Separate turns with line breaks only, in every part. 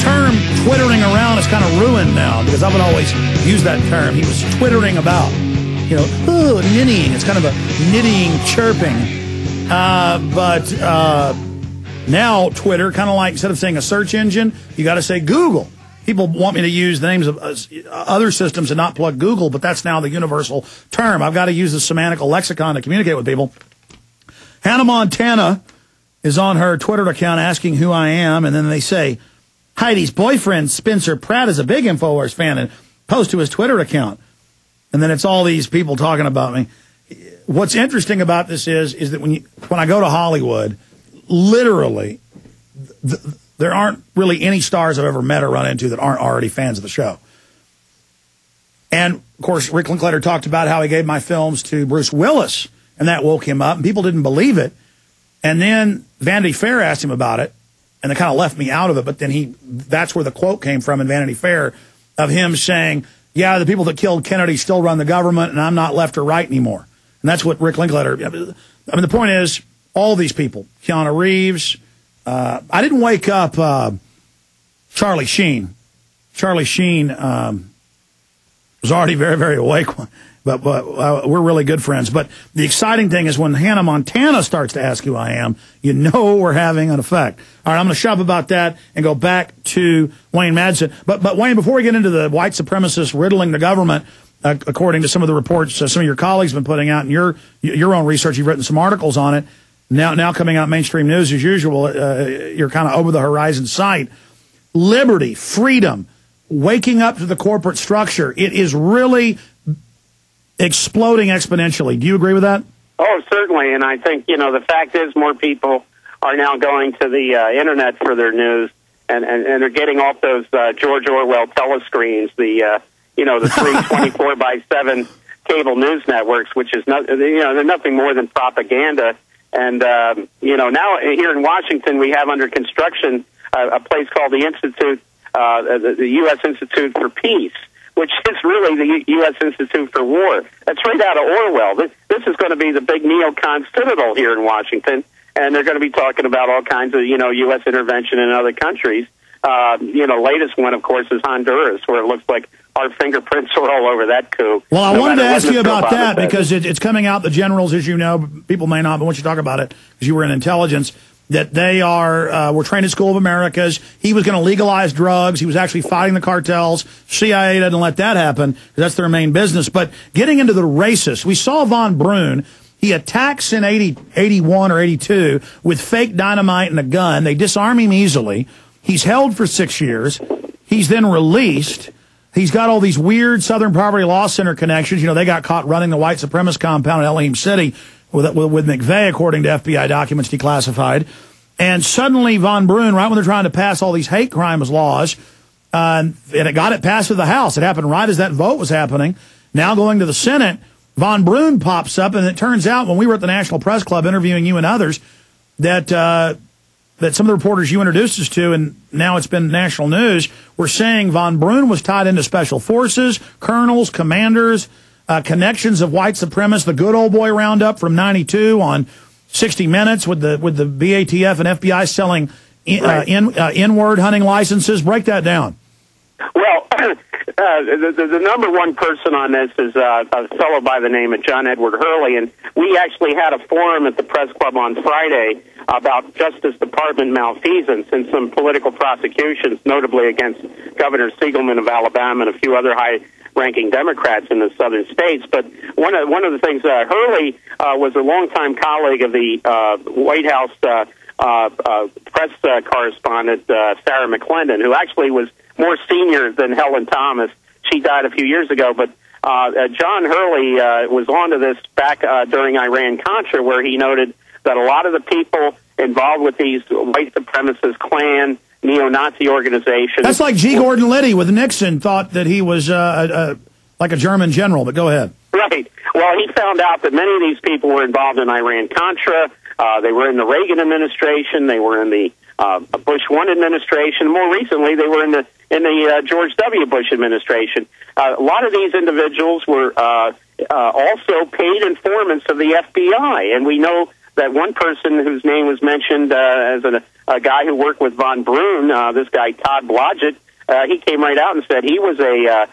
term twittering around is kind of ruined now because I would always use that term. He was twittering about, nittying. It's kind of a nittying chirping. But now Twitter, kind of like instead of saying a search engine, you got to say Google. People want me to use the names of other systems and not plug Google, but that's now the universal term. I've got to use the semantic lexicon to communicate with people. Hannah Montana is on her Twitter account asking who I am, and then they say, Heidi's boyfriend, Spencer Pratt, is a big InfoWars fan, and post to his Twitter account. And then it's all these people talking about me. What's interesting about this is that when I go to Hollywood, literally, there aren't really any stars I've ever met or run into that aren't already fans of the show. And, of course, Rick Linklater talked about how he gave my films to Bruce Willis, and that woke him up, and people didn't believe it. And then Vanity Fair asked him about it, and they kind of left me out of it, but then that's where the quote came from in Vanity Fair of him saying, yeah, the people that killed Kennedy still run the government, and I'm not left or right anymore. And that's what Rick Linklater, I mean, the point is, all these people, Keanu Reeves, I didn't wake up Charlie Sheen. Charlie Sheen was already very, very awake, but we're really good friends. But the exciting thing is when Hannah Montana starts to ask who I am, you know we're having an effect. All right, I'm going to shove about that and go back to Wayne Madsen. But Wayne, before we get into the white supremacists riddling the government, according to some of the reports some of your colleagues have been putting out, and your own research, you've written some articles on it. Now coming out mainstream news as usual, you're kind of over the horizon sight. Liberty, freedom, waking up to the corporate structure. It is really exploding exponentially. Do you agree with that?
Oh, certainly. And I think, the fact is more people are now going to the Internet for their news, and they're getting off those George Orwell telescreens, the 3 24/7 cable news networks, which is they're nothing more than propaganda. And, now here in Washington, we have under construction a place called the Institute, the U.S. Institute for Peace, which is really the U.S. Institute for War. That's right out of Orwell. This is going to be the big neocon citadel here in Washington, and they're going to be talking about all kinds of, U.S. intervention in other countries. Latest one, of course, is Honduras, where it looks like our fingerprints are all over that coup.
Well, I wanted to ask you about that because it's coming out, the generals, as you know, people may not, but once you talk about it, because you were in intelligence, that they were trained at School of Americas. He was going to legalize drugs. He was actually fighting the cartels. CIA doesn't let that happen because that's their main business. But getting into the racists, we saw Von Brunn. He attacks in 81 or 82 with fake dynamite and a gun. They disarm him easily. He's held for 6 years. He's then released. He's got all these weird Southern Poverty Law Center connections. They got caught running the white supremacist compound in Elohim City with McVeigh, according to FBI documents declassified. And suddenly Von Brunn, right when they're trying to pass all these hate crimes laws, and it got it passed to the House. It happened right as that vote was happening. Now going to the Senate, Von Brunn pops up, and it turns out when we were at the National Press Club interviewing you and others, that some of the reporters you introduced us to, and now it's been national news, were saying Von Brunn was tied into special forces, colonels, commanders, connections of white supremacists, the good old boy roundup from 92 on 60 Minutes with the BATF and FBI selling N-word hunting licenses. Break that down.
Well, the number one person on this is a fellow by the name of John Edward Hurley, and we actually had a forum at the Press Club on Friday about Justice Department malfeasance and some political prosecutions, notably against Governor Siegelman of Alabama and a few other high-ranking Democrats in the southern states. But one of the things, Hurley was a longtime colleague of the White House press correspondent Sarah McClendon, who actually was more senior than Helen Thomas. She died a few years ago, but John Hurley was onto this back during Iran-Contra, where he noted that a lot of the people involved with these white supremacist Klan neo-Nazi organizations...
That's like G. Gordon Liddy with Nixon thought that he was like a German general, but go ahead.
Right. Well, he found out that many of these people were involved in Iran-Contra. They were in the Reagan administration. They were in the Bush 1 administration. More recently, they were in the George W. Bush administration. A lot of these individuals were also paid informants of the FBI, and we know that one person whose name was mentioned as a guy who worked with von Brunn, this guy Todd Blodgett, he came right out and said he was a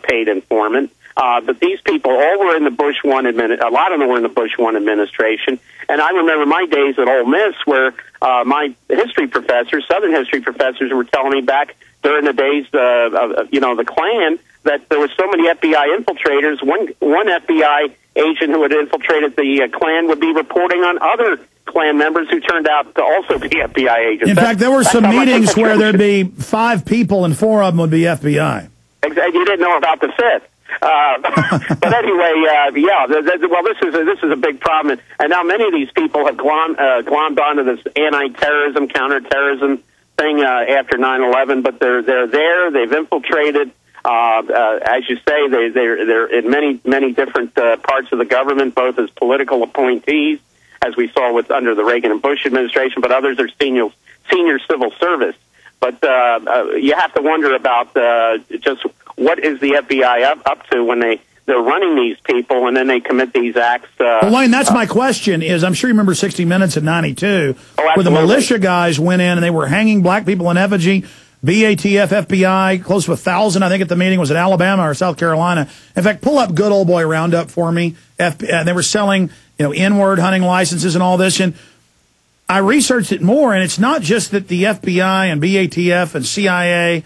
paid informant. But these people all were in the Bush one a lot of them were in the Bush one administration. And I remember my days at Ole Miss where my history professors, Southern history professors, were telling me back during the days of the Klan that there were so many FBI infiltrators. One FBI agent who had infiltrated the Klan would be reporting on other Klan members who turned out to also be FBI agents.
In fact, there were some meetings where there'd be 5 people and 4 of them would be FBI.
Exactly. You didn't know about the 5th. But anyway, this is a big problem, and now many of these people have glommed onto this anti-terrorism, counterterrorism thing after 9/11. But they're there. They've infiltrated. As you say, they're in many different parts of the government, both as political appointees, as we saw under the Reagan and Bush administration, but others are senior civil service. But you have to wonder about just what is the FBI up to when they're running these people and then they commit these acts.
Well, Wayne, that's my question. Is I'm sure you remember 60 Minutes in '92, where the militia guys went in and they were hanging black people in effigy. BATF, FBI, close to 1,000, I think, at the meeting. Was it Alabama or South Carolina? In fact, pull up Good Old Boy Roundup for me. They were selling, N-word hunting licenses and all this. And I researched it more, and it's not just that the FBI and BATF and CIA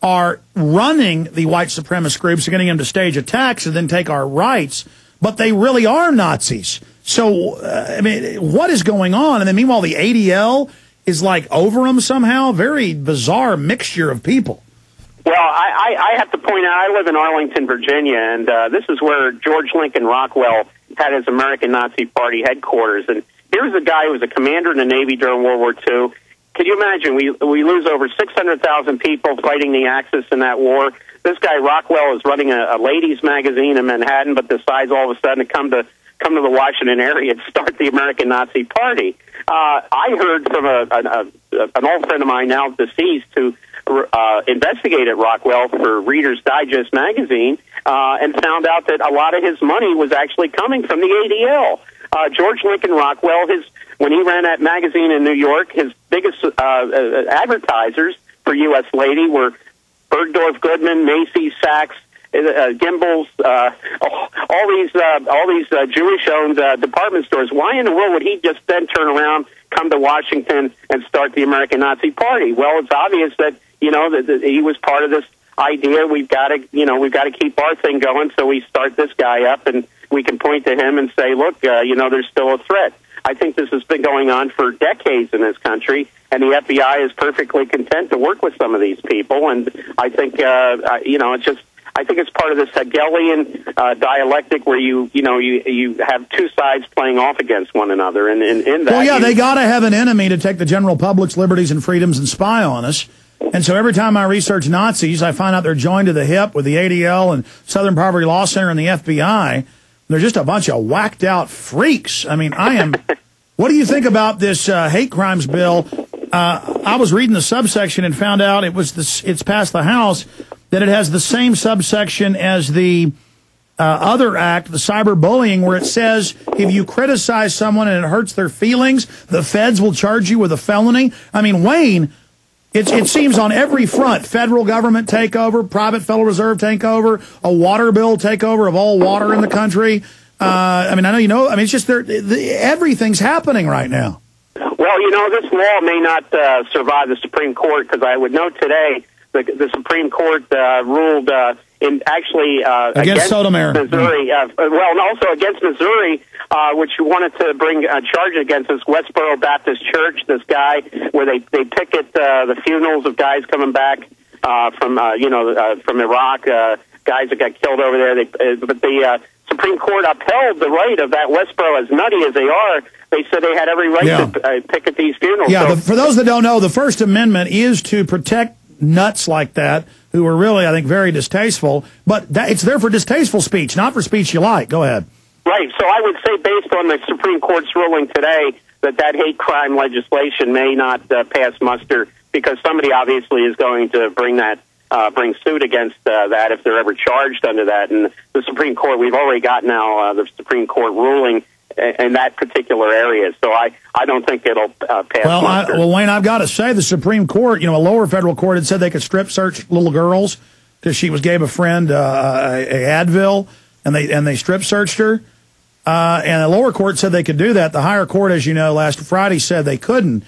are running the white supremacist groups and getting them to stage attacks and then take our rights, but they really are Nazis. So, what is going on? And then meanwhile, the ADL is like over them somehow. Very bizarre mixture of people.
Well, I have to point out, I live in Arlington, Virginia, and this is where George Lincoln Rockwell had his American Nazi Party headquarters. And here's a guy who was a commander in the Navy during World War II. Can you imagine? We lose over 600,000 people fighting the Axis in that war. This guy Rockwell is running a ladies' magazine in Manhattan, but decides all of a sudden to come to the Washington area and start the American Nazi Party. I heard from an old friend of mine, now deceased, who investigated Rockwell for Reader's Digest magazine and found out that a lot of his money was actually coming from the ADL. George Lincoln Rockwell, when he ran that magazine in New York, his biggest advertisers for U.S. Lady were Bergdorf Goodman, Macy's, Saks, Gimbel's, all these Jewish-owned department stores. Why in the world would he just then turn around, come to Washington, and start the American Nazi Party? Well, it's obvious that that he was part of this idea. We've got to keep our thing going. So we start this guy up, and we can point to him and say, look, there's still a threat. I think this has been going on for decades in this country, and the FBI is perfectly content to work with some of these people. And I think I think it's part of this Hegelian dialectic where you have two sides playing off against one another, and in that.
Well, yeah, they got to have an enemy to take the general public's liberties and freedoms and spy on us. And so every time I research Nazis, I find out they're joined to the hip with the ADL and Southern Poverty Law Center and the FBI. They're just a bunch of whacked out freaks. I mean, what do you think about this hate crimes bill? I was reading the subsection and found out it's passed the House, that it has the same subsection as the other act, the cyberbullying, where it says if you criticize someone and it hurts their feelings, the feds will charge you with a felony. I mean, Wayne, it seems on every front, federal government takeover, private Federal Reserve takeover, a water bill takeover of all water in the country. I know it's just everything's happening right now.
Well, this law may not survive the Supreme Court, because I would note today the Supreme Court ruled against
Sotomayor,
Missouri. And also against Missouri, which wanted to bring a charge against this Westboro Baptist Church. This guy, where they picket the funerals of guys coming back from Iraq, guys that got killed over there. But the Supreme Court upheld the right of that Westboro, as nutty as they are. They said they had every right to picket these funerals.
Yeah, for those that don't know, the First Amendment is to protect nuts like that, who are really, I think, very distasteful. But it's there for distasteful speech, not for speech you like. Go ahead.
Right. So I would say, based on the Supreme Court's ruling today, that hate crime legislation may not pass muster, because somebody obviously is going to bring suit against that if they're ever charged under that. And the Supreme Court, we've already got now the Supreme Court ruling in that particular area. So I don't think it'll pass.
Well, Wayne, I've got to say the Supreme Court, a lower federal court had said they could strip search little girls because she gave a friend a Advil, and they strip searched her. And the lower court said they could do that. The higher court, as you know, last Friday said they couldn't.